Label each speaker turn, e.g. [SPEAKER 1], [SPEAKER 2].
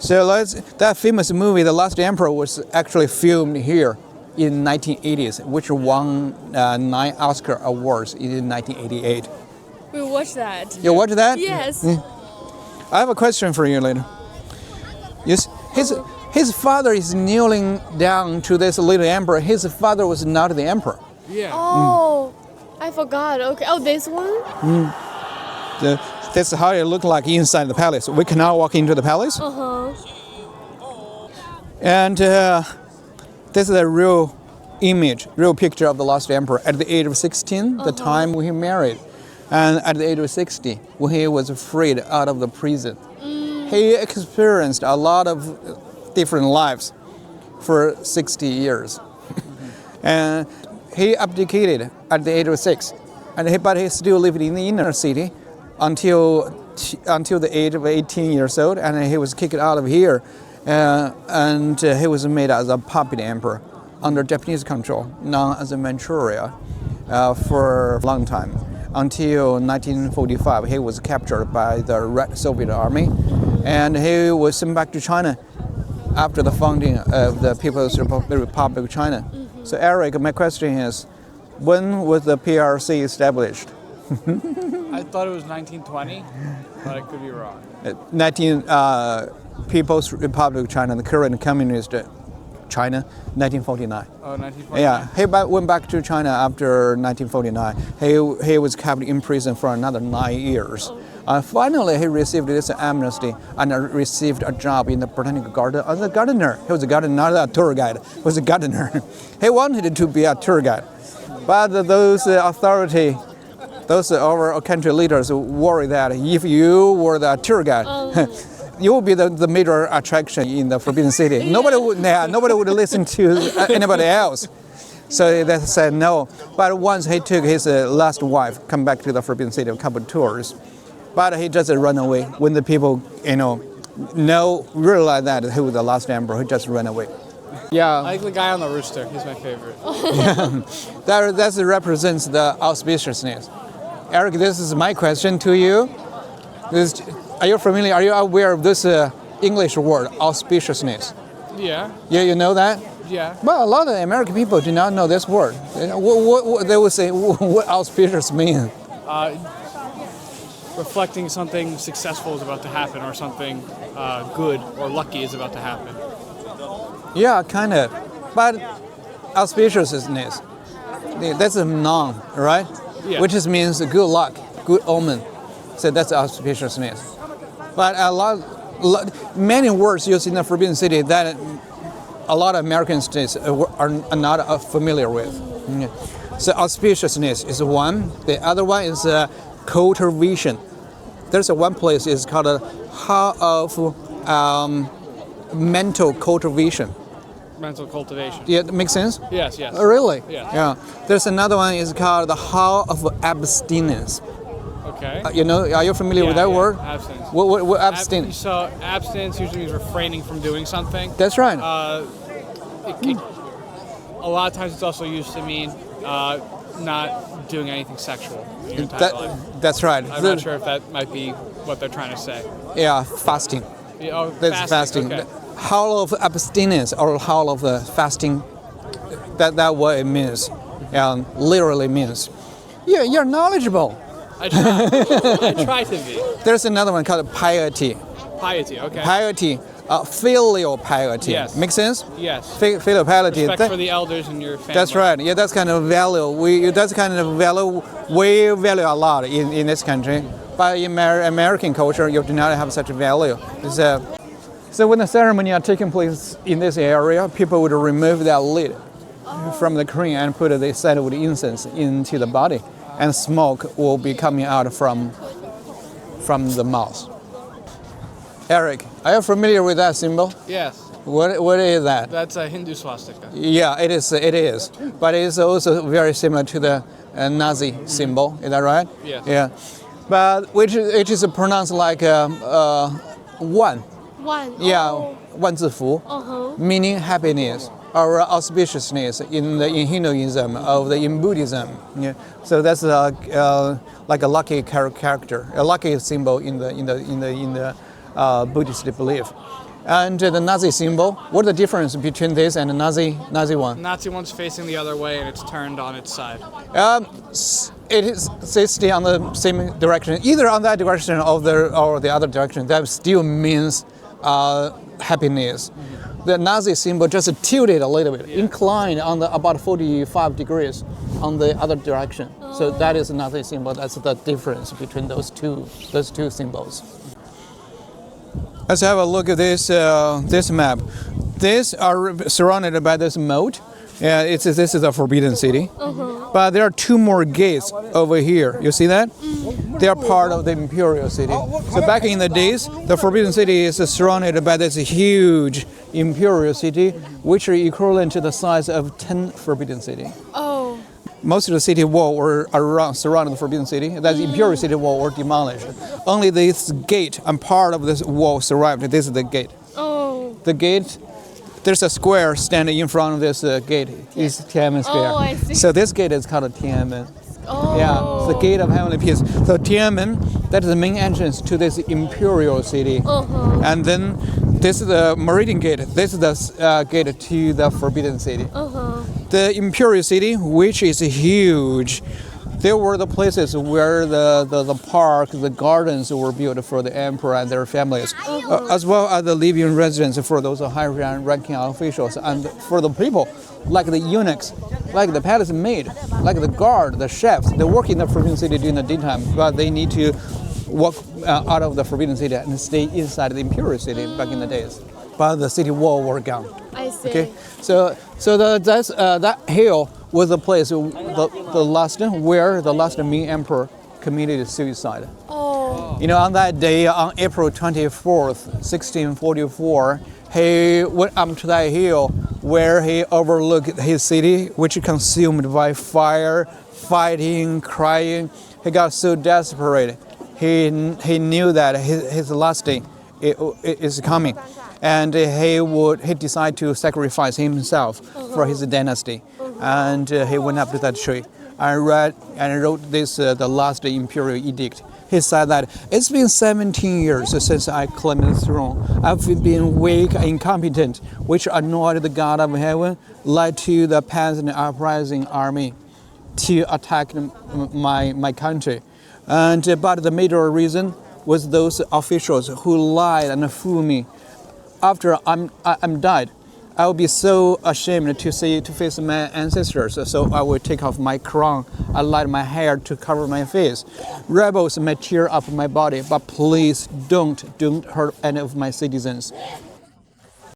[SPEAKER 1] So that famous movie, The Last Emperor, was actually filmed here in 1980s, which won 9 Oscar awards in 1988.
[SPEAKER 2] We watched that.
[SPEAKER 1] You watched that?
[SPEAKER 2] Yes.
[SPEAKER 1] I have a question for you later. Yes, his father is kneeling down to this little emperor. His father was not the emperor.
[SPEAKER 3] Yeah.
[SPEAKER 2] Oh, I forgot. Okay. Oh, this one?
[SPEAKER 1] That's how it looked like inside the palace. We cannot walk into the palace.
[SPEAKER 2] Uh-huh.
[SPEAKER 1] And this is a real picture of the last emperor at the age of 16, the time when he married. And at the age of 60, when he was freed out of the prison. He experienced a lot of different lives for 60 years. And he abdicated at the age of 6. But he still lived in the inner city until the age of 18 years old, and he was kicked out of here. And he was made as a puppet emperor under Japanese control, known as Manchuria, for a long time. Until 1945, he was captured by the Red Soviet Army, and he was sent back to China after the founding of the People's Republic of China. So Eric, my question is, when was the PRC established?
[SPEAKER 3] I thought it was 1920, but I could be wrong.
[SPEAKER 1] People's Republic of China, the current communist China, 1949.
[SPEAKER 3] Oh, 1949.
[SPEAKER 1] Yeah, he went back to China after 1949. He was kept in prison for another 9 years. Finally, he received this amnesty and received a job in the botanical garden as a gardener. He was a gardener, not a tour guide. He was a gardener. He wanted to be a tour guide, but those authority, those our country leaders worry that if you were the tour guide, you will be the major attraction in the Forbidden City. Nobody would listen to anybody else. So they said no. But once he took his last wife, come back to the Forbidden City, a couple of tours. But he just ran away. When the people, realize that he was the last emperor, he just ran away. Yeah.
[SPEAKER 3] I like the guy on the rooster. He's my favorite.
[SPEAKER 1] That represents the auspiciousness. Eric, this is my question to you. Are you familiar? Are you aware of this English word, auspiciousness?
[SPEAKER 3] Yeah.
[SPEAKER 1] Yeah, you know that?
[SPEAKER 3] Yeah.
[SPEAKER 1] Well, a lot of American people do not know this word. What they would say, what auspicious means?
[SPEAKER 3] Reflecting something successful is about to happen, or something good or lucky is about to happen.
[SPEAKER 1] Yeah, kind of. But auspiciousness, that's a noun, right?
[SPEAKER 3] Yeah.
[SPEAKER 1] Which means good luck, good omen. So that's auspiciousness. But many words used in the Forbidden City that a lot of American states are not familiar with. So auspiciousness is one. The other one is cultivation. There's one place is called Hall of Mental Cultivation.
[SPEAKER 3] Mental cultivation.
[SPEAKER 1] Yeah, that makes sense?
[SPEAKER 3] Yes.
[SPEAKER 1] Oh, really?
[SPEAKER 3] Yes.
[SPEAKER 1] Yeah. There's another one is called the Hall of Abstinence.
[SPEAKER 3] Okay.
[SPEAKER 1] Are you familiar with that word?
[SPEAKER 3] Abstinence.
[SPEAKER 1] What abstinence?
[SPEAKER 3] So abstinence usually means refraining from doing something.
[SPEAKER 1] That's right.
[SPEAKER 3] A lot of times it's also used to mean not doing anything sexual in your entire life.
[SPEAKER 1] That's right.
[SPEAKER 3] I'm not sure if that might be what they're trying to say.
[SPEAKER 1] Yeah, fasting.
[SPEAKER 3] Yeah,
[SPEAKER 1] That's fasting.
[SPEAKER 3] Okay.
[SPEAKER 1] Hall of abstinence or hall of fasting. That what it means. Literally means. Yeah, you're knowledgeable.
[SPEAKER 3] I try to be.
[SPEAKER 1] There's another one called piety.
[SPEAKER 3] Piety, okay.
[SPEAKER 1] Piety, filial piety.
[SPEAKER 3] Yes.
[SPEAKER 1] Make sense?
[SPEAKER 3] Yes.
[SPEAKER 1] Filial piety.
[SPEAKER 3] Respect for the elders in your family.
[SPEAKER 1] That's right. Yeah, that's kind of value. That's kind of value we value a lot in this country. But in American culture, you do not have such a value. So when the ceremony are taking place in this area, people would remove that lid from the crane and put the sandalwood incense into the body, and smoke will be coming out from the mouth. Eric, are you familiar with that symbol?
[SPEAKER 3] Yes.
[SPEAKER 1] What is that?
[SPEAKER 3] That's a Hindu swastika.
[SPEAKER 1] Yeah, it is. But it is also very similar to the Nazi symbol. Is that right?
[SPEAKER 3] Yes.
[SPEAKER 1] Yeah. But which is pronounced like one.
[SPEAKER 2] One.
[SPEAKER 1] Yeah,
[SPEAKER 2] Oh.
[SPEAKER 1] 万字符, meaning happiness or auspiciousness in Hinduism or in Buddhism. Yeah. So that's like a lucky character, a lucky symbol in the Buddhist belief. And the Nazi symbol, what's the difference between this and the Nazi one?
[SPEAKER 3] Nazi one's facing the other way and it's turned on its side.
[SPEAKER 1] It is stay on the same direction, either on that direction or the other direction. That still means happiness. The Nazi symbol just tilted a little bit, inclined on the about 45 degrees on the other direction. So that is the Nazi symbol. That's the difference between those two symbols. Let's have a look at this map. These are surrounded by this moat. Yeah, this is the Forbidden City. But there are two more gates over here. You see that? They are part of the Imperial City. So back in the days, the Forbidden City is surrounded by this huge Imperial City, which are equivalent to the size of 10 Forbidden City.
[SPEAKER 2] Oh.
[SPEAKER 1] Most of the city wall were around surrounding the Forbidden City. That the Imperial City wall were demolished. Only this gate and part of this wall survived. This is the gate.
[SPEAKER 2] Oh.
[SPEAKER 1] The gate. There's a square standing in front of this gate. It's Tiananmen Square.
[SPEAKER 2] Oh, I see.
[SPEAKER 1] So this gate is called Tiananmen.
[SPEAKER 2] Oh.
[SPEAKER 1] Yeah, it's the gate of heavenly peace. So Tiananmen, that is the main entrance to this Imperial City. And then this is the Meridian Gate. This is the gate to the Forbidden City. The Imperial City, which is huge, there were the places where the park, the gardens were built for the emperor and their families, as well as the living residence for those high-ranking officials and for the people, like the eunuchs, like the palace maid, like the guard, the chefs. They work in the Forbidden City during the daytime, but they need to walk out of the Forbidden City and stay inside the Imperial City back in the days. But the city wall were gone.
[SPEAKER 2] I see.
[SPEAKER 1] Okay, so that hill was the place, the last where the last Ming emperor committed suicide.
[SPEAKER 2] Oh.
[SPEAKER 1] You know, on that day, on April 24th, 1644, he went up to that hill where he overlooked his city, which consumed by fire, fighting, crying. He got so desperate. He knew that his last day is coming. And he decided to sacrifice himself for his dynasty. And he went up to that tree and wrote this, the last imperial edict. He said that it's been 17 years since I claimed the throne. I've been weak and incompetent, which annoyed the God of heaven, led to the peasant uprising army to attack my country. But the major reason was those officials who lied and fooled me. After I'm died, I will be so ashamed to face my ancestors. So I will take off my crown. I light my hair to cover my face. Rebels may tear up my body, but please don't hurt any of my citizens.